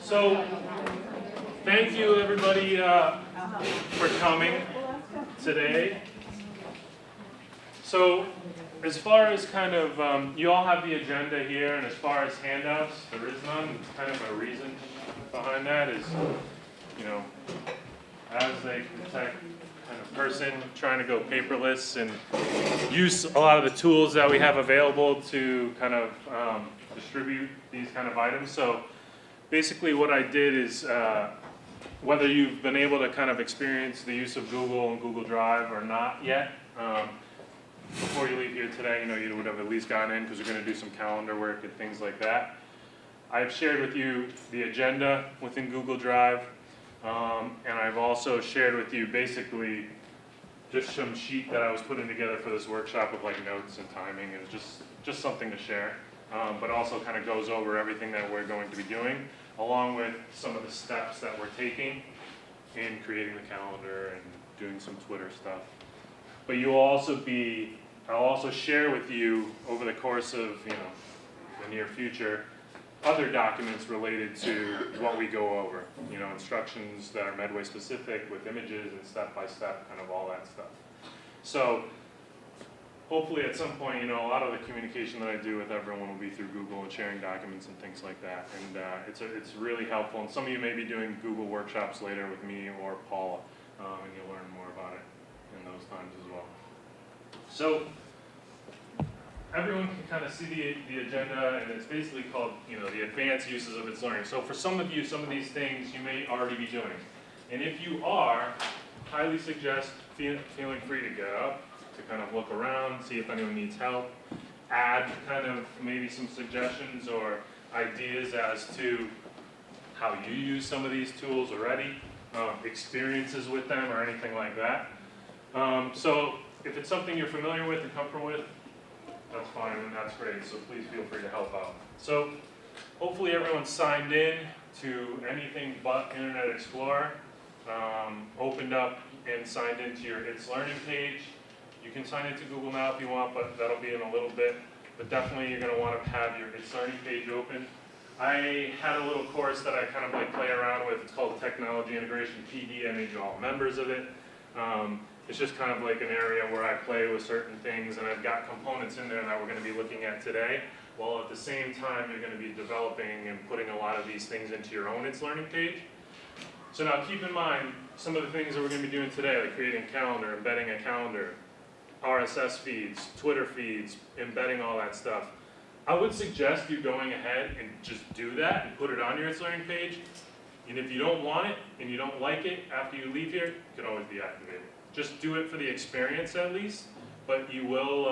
So, thank you everybody for coming today. So, as far as kind of, you all have the agenda here, and as far as handouts, there is none. Kind of a reason behind that is, you know, as a tech kind of person trying to go paperless and use a lot of the tools that we have available to kind of distribute these kind of items. So basically what I did is, whether you've been able to kind of experience the use of Google and Google Drive or not yet, before you leave here today, you know, you would have at least gotten in because we're going to do some calendar work and things like that. I've shared with you the agenda within Google Drive, and I've also shared with you basically just some sheet that I was putting together for this workshop with like notes and timing. It was just something to share, but also kind of goes over everything that we're going to be doing, along with some of the steps that we're taking in creating the calendar and doing some Twitter stuff. But I'll also share with you over the course of, you know, the near future, other documents related to what we go over. You know, instructions that are Medway specific with images and step-by-step, kind of all that stuff. So hopefully at some point, you know, a lot of the communication that I do with everyone will be through Google and sharing documents and things like that. And it's really helpful. And some of you may be doing Google workshops later with me or Paula, and you'll learn more about it in those times as well. So everyone can kind of see the agenda, and it's basically called, you know, the advanced uses of ItsLearning. So for some of you, some of these things you may already be doing. And if you are, highly suggest feeling free to get up, to kind of look around, see if anyone needs help, add kind of maybe some suggestions or ideas as to how you use some of these tools already, experiences with them or anything like that. So if it's something you're familiar with and comfortable with, that's fine and that's great, so please feel free to help out. So hopefully everyone's signed in to anything but Internet Explorer, opened up and signed into your ItsLearning page. You can sign into Google now if you want, but that'll be in a little bit. But definitely you're going to want to have your ItsLearning page open. I had a little course that I kind of like play around with. It's called Technology Integration PD. I made you all members of it. It's just kind of like an area where I play with certain things, and I've got components in there that we're going to be looking at today, while at the same time you're going to be developing and putting a lot of these things into your own ItsLearning page. So now keep in mind some of the things that we're going to be doing today, like creating a calendar, embedding a calendar, RSS feeds, Twitter feeds, embedding all that stuff. I would suggest you going ahead and just do that and put it on your ItsLearning page. And if you don't want it and you don't like it after you leave here, you can always deactivate it. Just do it for the experience at least, but you will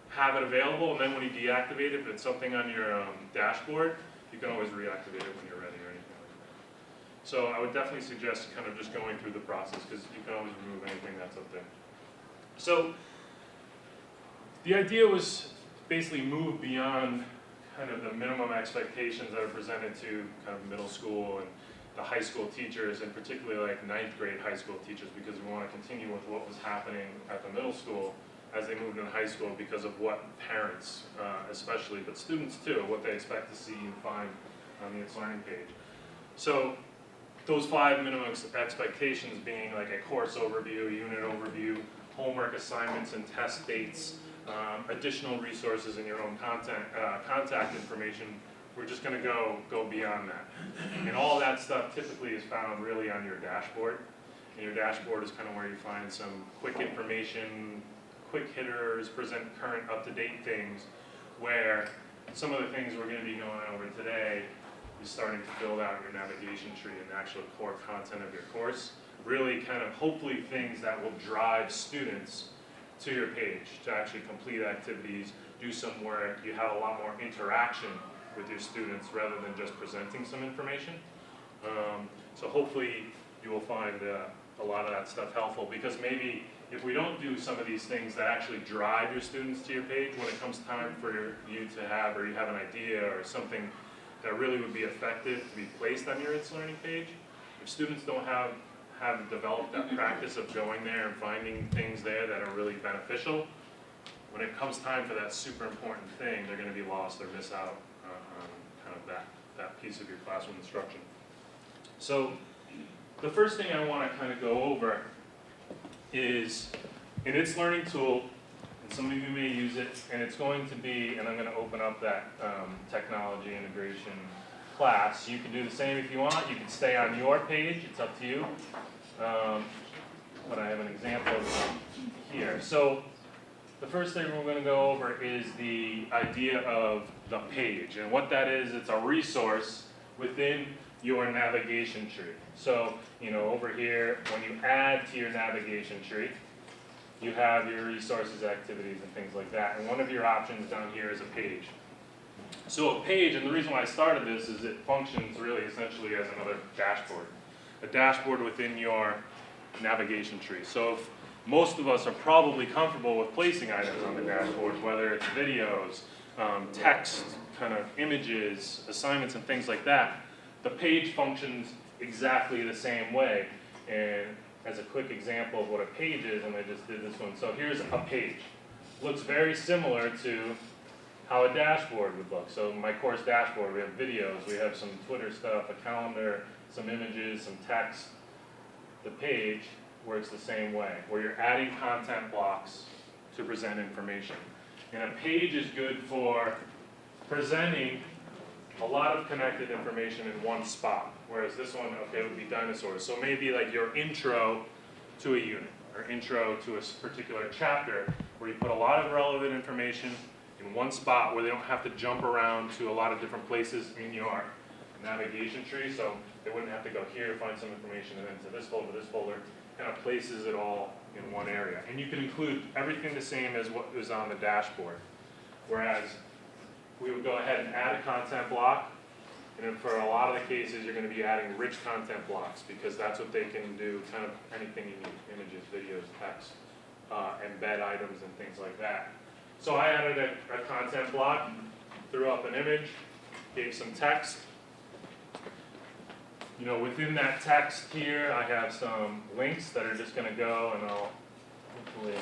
have it available, and then when you deactivate it, if it's something on your dashboard, you can always reactivate it when you're ready or anything like that. So I would definitely suggest kind of just going through the process, because you can always remove anything that's up there. So the idea was basically move beyond kind of the minimum expectations that are presented to kind of middle school and the high school teachers, and particularly like 9th grade high school teachers, because we want to continue with what was happening at the middle school as they moved into high school, because of what parents especially, but students too, what they expect to see and find on the ItsLearning page. So those 5 minimum expectations being like a course overview, unit overview, homework assignments and test dates, additional resources in your own contact information. We're just going to go beyond that. And all that stuff typically is found really on your dashboard. And your dashboard is kind of where you find some quick information, quick hitters, present current up-to-date things, where some of the things we're going to be going over today is starting to build out your navigation tree and the actual core content of your course. Really kind of hopefully things that will drive students to your page to actually complete activities, do some work. You have a lot more interaction with your students rather than just presenting some information. So hopefully you will find a lot of that stuff helpful, because maybe if we don't do some of these things that actually drive your students to your page when it comes time for you to have, or you have an idea or something that really would be effective to be placed on your ItsLearning page, if students don't have developed that practice of going there and finding things there that are really beneficial, when it comes time for that super important thing, they're going to be lost or miss out on kind of that that piece of your classroom instruction. So the first thing I want to kind of go over is an ItsLearning tool, and some of you may use it, and it's going to be, and I'm going to open up that technology integration class. You can do the same if you want. You can stay on your page. It's up to you. But I have an example here. So the first thing we're going to go over is the idea of the page. And what that is, it's a resource within your navigation tree. So, over here, when you add to your navigation tree, you have your resources, activities, and things like that. And one of your options down here is a page. So a page, and the reason why I started this is it functions really essentially as another dashboard. A dashboard within your navigation tree. So if most of us are probably comfortable with placing items on the dashboard, whether it's videos, text, kind of images, assignments, and things like that, the page functions exactly the same way. And as a quick example of what a page is, and I just did this one. So here's a page. Looks very similar to how a dashboard would look. So my course dashboard, we have videos, we have some Twitter stuff, a calendar, some images, some text. The page works the same way, where you're adding content blocks to present information. And a page is good for presenting a lot of connected information in one spot, whereas this one, okay, would be dinosaurs. So maybe like your intro to a unit, or intro to a particular chapter, where you put a lot of relevant information in one spot where they don't have to jump around to a lot of different places in your navigation tree, so they wouldn't have to go here, find some information, and then to this folder, kind of places it all in one area. And you can include everything the same as what was on the dashboard. Whereas we would go ahead and add a content block, and then for a lot of the cases, you're going to be adding rich content blocks, because that's what they can do, kind of anything you need, images, videos, text, embed items, and things like that. So I added a content block, threw up an image, gave some text. Within that text here, I have some links that are just going to go, and I'll hopefully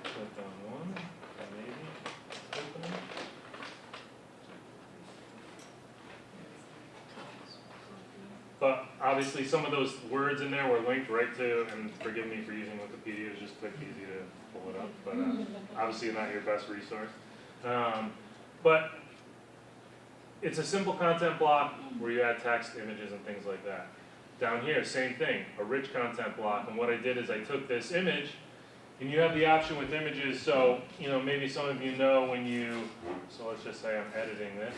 click on one, and maybe open it. But obviously some of those words in there were linked right to, and forgive me for using Wikipedia, it's just quick, easy to pull it up, but obviously not your best resource. But it's a simple content block where you add text, images, and things like that. Down here, same thing, a rich content block, and what I did is I took this image, and you have the option with images, so maybe some of you know when so let's just say I'm editing this.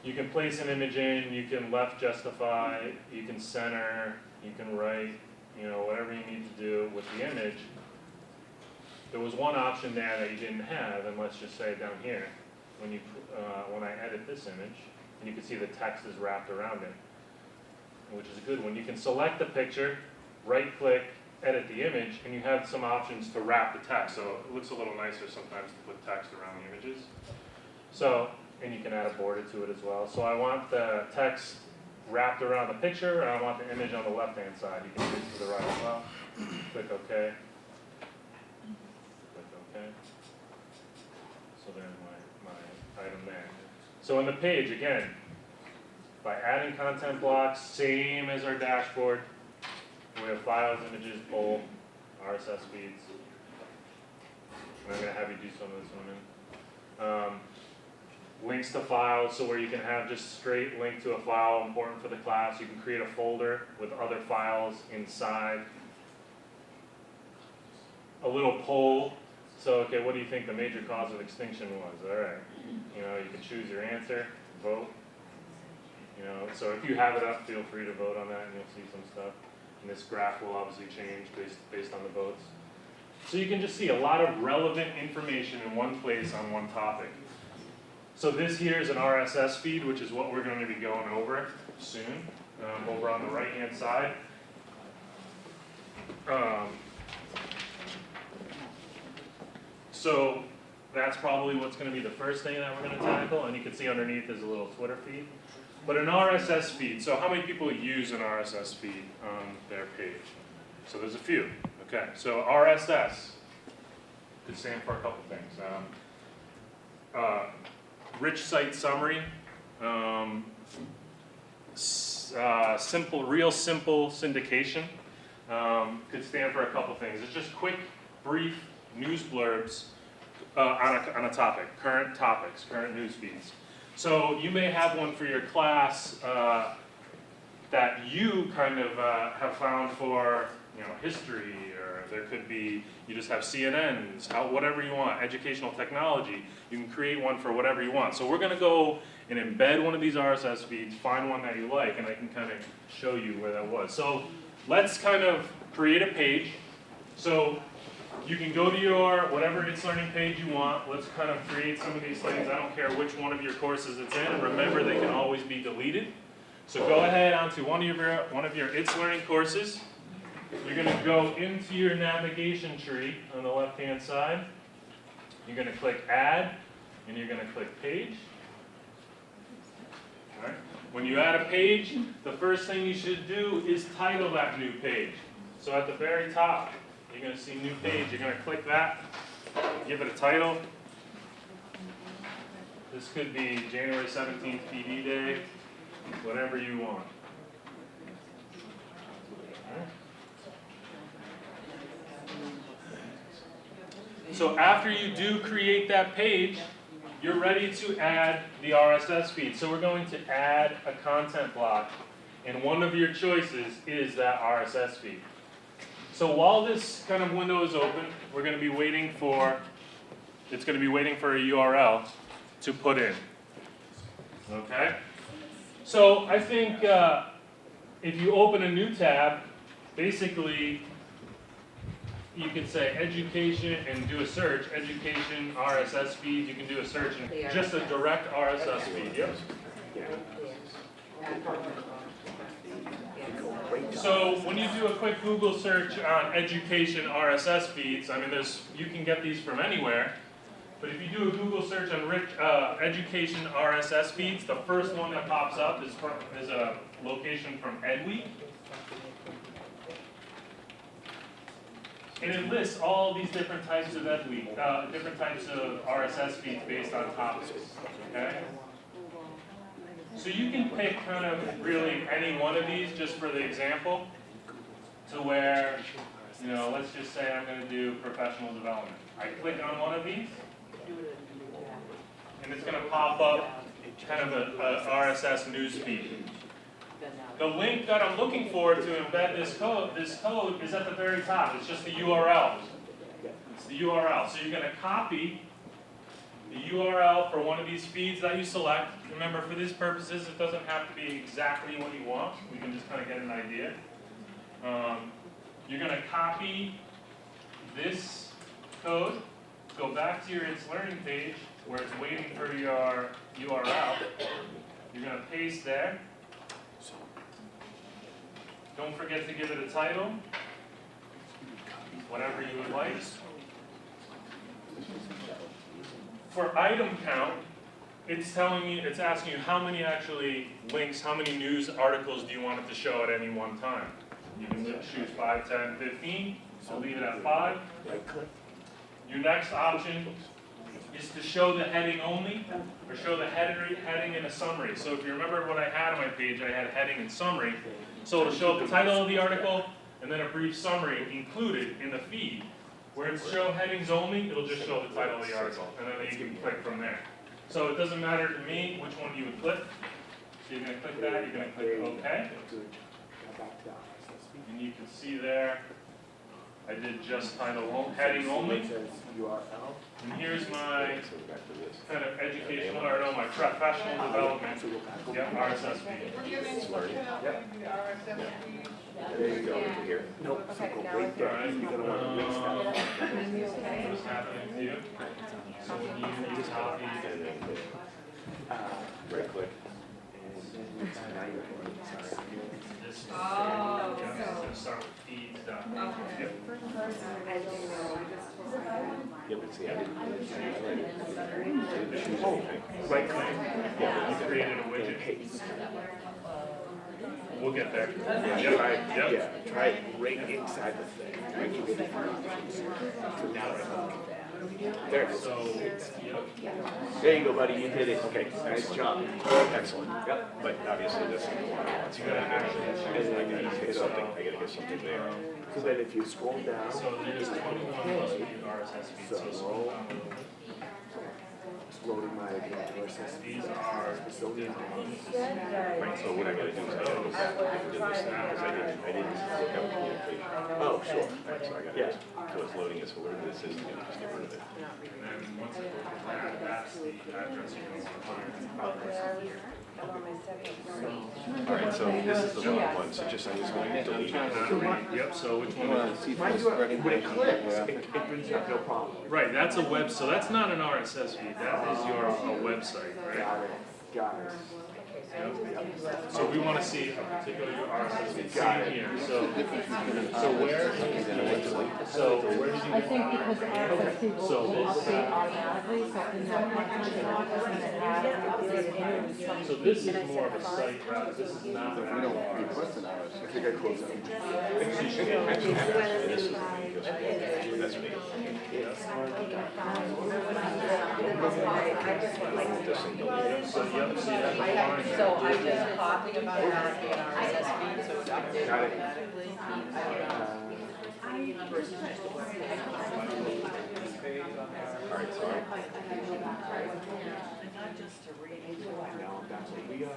You can place an image in, you can left justify, you can center, you can write, whatever you need to do with the image. There was one option there that you didn't have, and let's just say down here, when I edit this image, and you can see the text is wrapped around it, which is a good one. You can select the picture, right-click, edit the image, and you have some options to wrap the text. So it looks a little nicer sometimes to put text around the images. And you can add a border to it as well. So I want the text wrapped around the picture, and I want the image on the left-hand side. You can do it to the right as well. Click OK. Click OK. So there's my item there. So in the page, again, by adding content blocks, same as our dashboard, we have files, images, poll, RSS feeds. And I'm going to have you do some of this in a minute. Links to files, so where you can have just straight link to a file important for the class. You can create a folder with other files inside. A little poll. So, okay, what do you think the major cause of extinction was? All right. You can choose your answer, vote. So if you have it up, feel free to vote on that, and you'll see some stuff. And this graph will obviously change based on the votes. So you can just see a lot of relevant information in one place on one topic. So this here is an RSS feed, which is what we're going to be going over soon, over on the right-hand side. So that's probably what's going to be the first thing that we're going to tackle, and you can see underneath is a little Twitter feed. But an RSS feed, so how many people use an RSS feed on their page? So there's a few. Okay, so RSS could stand for a couple things. rich site summary, real simple syndication. Could stand for a couple things. It's just quick, brief news blurbs on a topic, current topics, current news feeds. So you may have one for your class that you kind of have found for history, or there could be, you just have CNNs, whatever you want, educational technology. You can create one for whatever you want. So we're going to go and embed one of these RSS feeds, find one that you like, and I can kind of show you where that was. So let's kind of create a page. So you can go to your whatever ItsLearning page you want. Let's kind of create some of these things. I don't care which one of your courses it's in. And remember, they can always be deleted. So go ahead onto one of your ItsLearning courses. You're going to go into your navigation tree on the left-hand side. You're going to click Add, and you're going to click Page. All right. When you add a page, the first thing you should do is title that new page. So at the very top, you're going to see New Page. You're going to click that, give it a title. This could be January 17th PD Day, whatever you want. So after you do create that page, you're ready to add the RSS feed. So we're going to add a content block, and one of your choices is that RSS feed. So while this kind of window is open, we're going to be waiting for, it's going to be waiting for a URL to put in. Okay? So I think if you open a new tab, basically you can say education and do a search, education RSS feed. You can do a search and just a direct RSS feed. Yep. So when you do a quick Google search on education RSS feeds, I mean, you can get these from anywhere. But if you do a Google search on education RSS feeds, the first one that pops up is a location from EdWeek. And it lists all these different types of EdWeek, different types of RSS feeds based on topics. Okay? So you can pick kind of really any one of these just for the example, to where, let's just say I'm going to do professional development. I click on one of these, and it's going to pop up kind of a RSS news feed. The link that I'm looking for to embed this code is at the very top. It's just the URL. It's the URL. So you're going to copy the URL for one of these feeds that you select. Remember, for these purposes, it doesn't have to be exactly what you want. We can just kind of get an idea. You're going to copy this code, go back to your ItsLearning page where it's waiting for your URL. You're going to paste there. Don't forget to give it a title, whatever you would like. For item count, it's asking you how many actually links, how many news articles do you want it to show at any one time. You can choose 5, 10, 15, so leave it at 5. Your next option is to show the heading only, or show the heading in a summary. So if you remember what I had on my page, I had heading and summary. So it'll show up the title of the article, and then a brief summary included in the feed. Where it's show headings only, it'll just show the title of the article, and then you can click from there. So it doesn't matter to me which one you would click. So you're going to click that, you're going to click OK. And you can see there, I did just title heading only. And here's my kind of educational, or no, my professional development. Yep, RSS feed. Yep. There you go, over here. Nope, so go right there. You're going to want to mix that. What's happening to you? So when you copy, right click. this is going to start with feed stuff. Yep. Yeah, but see, I didn't Right click. Yeah, you created a widget. We'll get there. Try it right inside the thing. Right, you get it. So now I look. There it is. So, yep. There you go, buddy, you did it. Okay, nice job. Excellent. Yep. But obviously this is the one I want. So I gotta get something, there. So then if you scroll down. So there's 21 RSS feeds. So scroll down. Loading my RSS These are Estonian. Right, so what I gotta do is I gotta go back and do this now, because I didn't look up the location. Oh, sure. Right, so I gotta, so it's loading it, so whatever this is, I'm gonna just get rid of it. And then once it opens that, that's the address you can find. Alright, so this is the wrong one, so just, I'm just gonna delete it. Yep, so which one is it? Mind you, when it clicks, it brings up no problem. Right, that's a web, so that's not an RSS feed, that is your website, right? Got it. Yep. So we want to see a particular RSS feed, see here, so where, I think because RSS feed will update automatically, so in that content office and it has the news. so this is more of a site route, this is not an I think I closed it. That's me. So, yep, see that's fine. So I just copied about that in RSS feed, so it's updated Got it. automatically. Alright, so Now I'm back to Leah.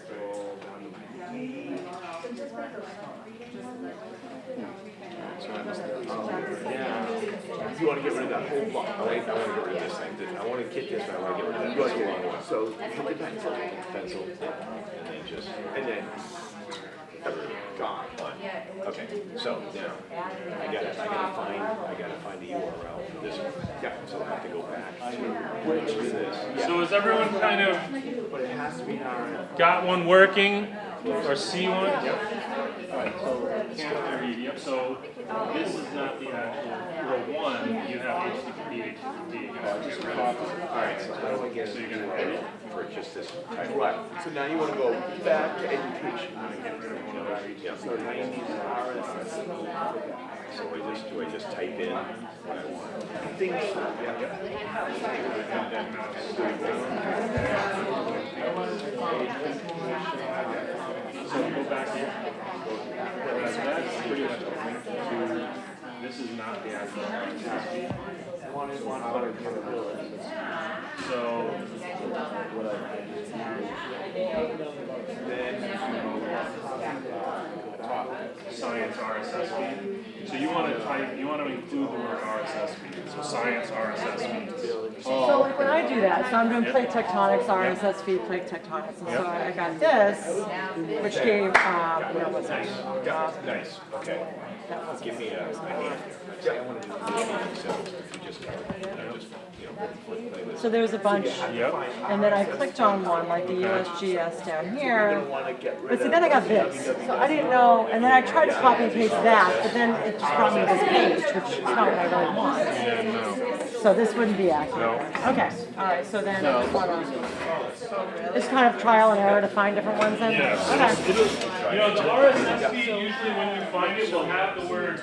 Scroll down to my feed. Yeah. You want to get rid of that whole block, I want to get rid of this thing. I want to get this, but I want to get rid of that. That's a long one. So hit the pencil, Pencil, and then just, and then gone. okay, so now, I gotta find the URL for this one. Yeah. So I have to go back to this. So is everyone kind of But it has to be in our. got one working, or see one? Yep. Alright, so can't read, yep, so this is not the actual, well, one, you have HTTP, Alright, so how do I get So it you're gonna edit? for just this title? Right, so now you want to go back to education. Yeah. So now you need an RSS. So do I just type in what I want? I think so, yeah. So go back here. That's pretty much a link to, this is not the actual RSS feed. One is one other capability. So, science RSS feed. So you want to type, you want to include the word RSS feed. So science RSS feed. So like when I do that, so I'm doing plate tectonics, RSS feed, plate tectonics, and so I got this, which gave, where was it? Nice, okay. Give me a hand here. I want to do this, so if you just, play with. So there's a bunch, Yep. and then I clicked on one, like the USGS down here. Want to get rid But see, then I got this, so I didn't know, and then I tried to copy and paste that, but then it just brought me to this page, which is not what I really want. Yeah, no. So this wouldn't be accurate. Okay, all right, so then I just want to, it's kind of trial and error to find different ones then? Yeah. Okay. You know, the RSS feed, usually when you find it, will have the word